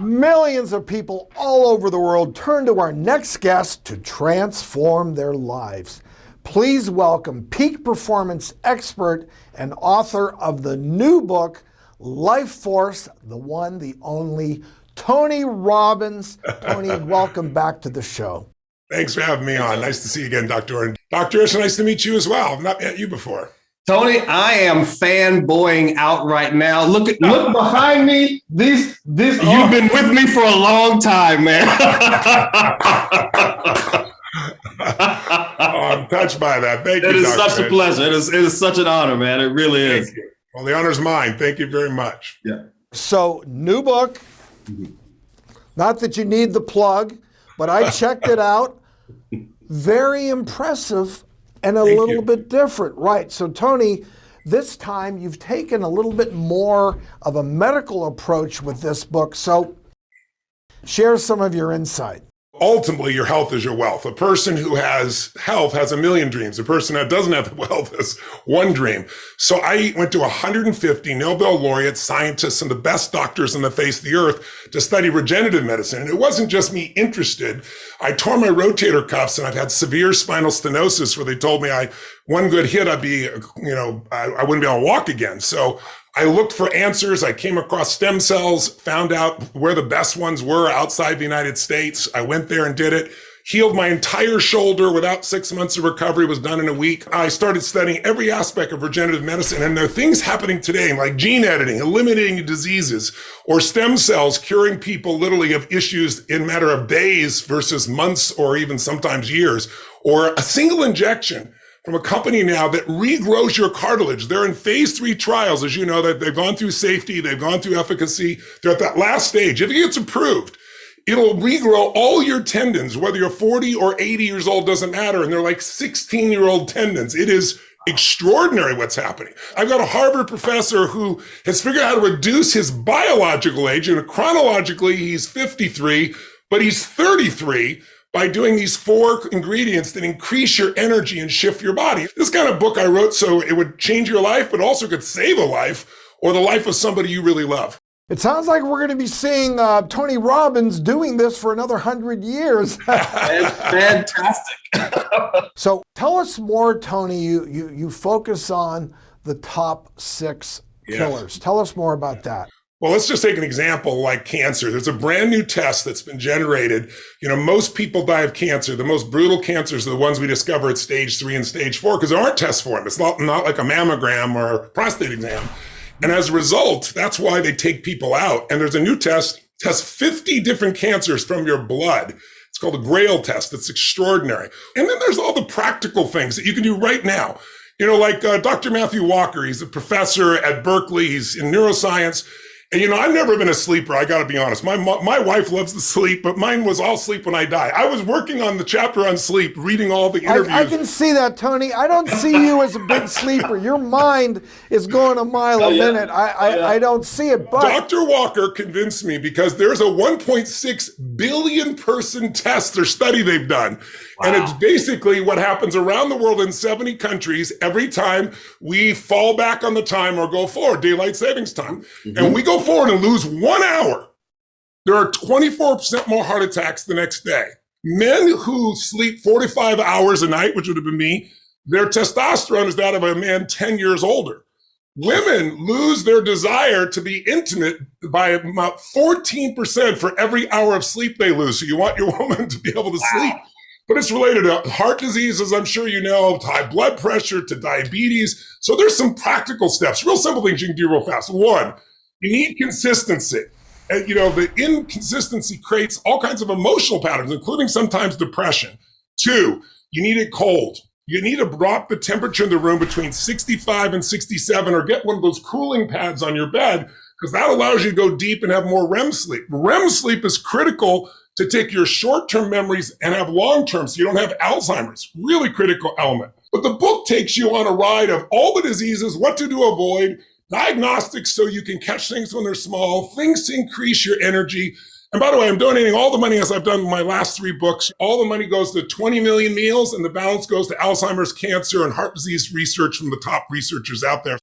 Millions of people all over the world turn to our next guest to transform their lives. Please welcome peak performance expert and author of the new book, Life Force, the one, the only, Tony Robbins. Tony, welcome back to the show. Thanks for having me on. Nice to see you again, Dr. And Dr. Ish, nice to meet you as well. I've not met you before. Tony, I am fanboying out right now. Look behind me. You've been with me for a long time, man. I'm touched by that. Thank you, It is Dr. such a pleasure. It is such an honor, man. It really is. Thank you. Well, the honor's mine. Thank you very much. Yeah. So, new book. Not that you need the plug, but I checked it out. Very impressive. And a little bit different, right? So Tony, this time you've taken a little bit more of a medical approach with this book. So share some of your insight. Ultimately, your health is your wealth. A person who has health has a million dreams. A person that doesn't have wealth has one dream. So I went to 150 Nobel laureate scientists and the best doctors on the face of the earth to study regenerative medicine. And it wasn't just me interested. I tore my rotator cuffs and I've had severe spinal stenosis where they told me one good hit, I wouldn't be able to walk again. So I looked for answers. I came across stem cells, found out where the best ones were outside the United States. I went there and did it, healed my entire shoulder without 6 months of recovery, was done in a week. I started studying every aspect of regenerative medicine. And there are things happening today like gene editing, eliminating diseases, or stem cells curing people literally of issues in a matter of days versus months or even sometimes years, or a single injection from a company now that regrows your cartilage. They're in phase 3 trials, as you know, that they've gone through safety, they've gone through efficacy. They're at that last stage. If it gets approved, it'll regrow all your tendons, whether you're 40 or 80 years old, doesn't matter. And they're like 16-year-old tendons. It is extraordinary what's happening. I've got a Harvard professor who has figured out how to reduce his biological age, and chronologically he's 53, but he's 33, by doing these 4 ingredients that increase your energy and shift your body. This kind of book I wrote so it would change your life, but also could save a life or the life of somebody you really love. It sounds like we're going to be seeing Tony Robbins doing this for another 100 years. Fantastic. So tell us more, Tony. You focus on the top 6 killers. Tell us more about that. Well, let's just take an example like cancer. There's a brand new test that's been generated. Most people die of cancer. The most brutal cancers are the ones we discover at stage 3 and stage 4 because there aren't tests for them. It's not like a mammogram or a prostate exam. And as a result, that's why they take people out. And there's a new test, tests 50 different cancers from your blood. It's called a Grail test. It's extraordinary. And then there's all the practical things that you can do right now. Like Dr. Matthew Walker, he's a professor at Berkeley. He's in neuroscience. And I've never been a sleeper. I got to be honest. My wife loves to sleep, but mine was all sleep when I die. I was working on the chapter on sleep, reading all the interviews. I can see that, Tony. I don't see you as a big sleeper. Your mind is going a mile a minute. I don't see it. But Dr. Walker convinced me because there's a 1.6 billion person test or study they've done. Wow. And it's basically what happens around the world in 70 countries every time we fall back on the time or go forward, daylight savings time. Mm-hmm. And we go forward and lose 1 hour. There are 24% more heart attacks the next day. Men who sleep 45 hours a night, which would have been me, their testosterone is that of a man 10 years older. Women lose their desire to be intimate by about 14% for every hour of sleep they lose. So you want your woman to be able to sleep. But it's related to heart disease, as I'm sure you know, to high blood pressure, to diabetes. So there's some practical steps, real simple things you can do real fast. 1, you need consistency. And, the inconsistency creates all kinds of emotional patterns, including sometimes depression. 2, you need it cold. You need to drop the temperature in the room between 65 and 67 or get one of those cooling pads on your bed because that allows you to go deep and have more REM sleep. REM sleep is critical to take your short-term memories and have long-term so you don't have Alzheimer's. Really critical element. But the book takes you on a ride of all the diseases, what to avoid, diagnostics so you can catch things when they're small, things to increase your energy. And by the way, I'm donating all the money as I've done in my last 3 books. All the money goes to 20 million meals and the balance goes to Alzheimer's, cancer, and heart disease research from the top researchers out there.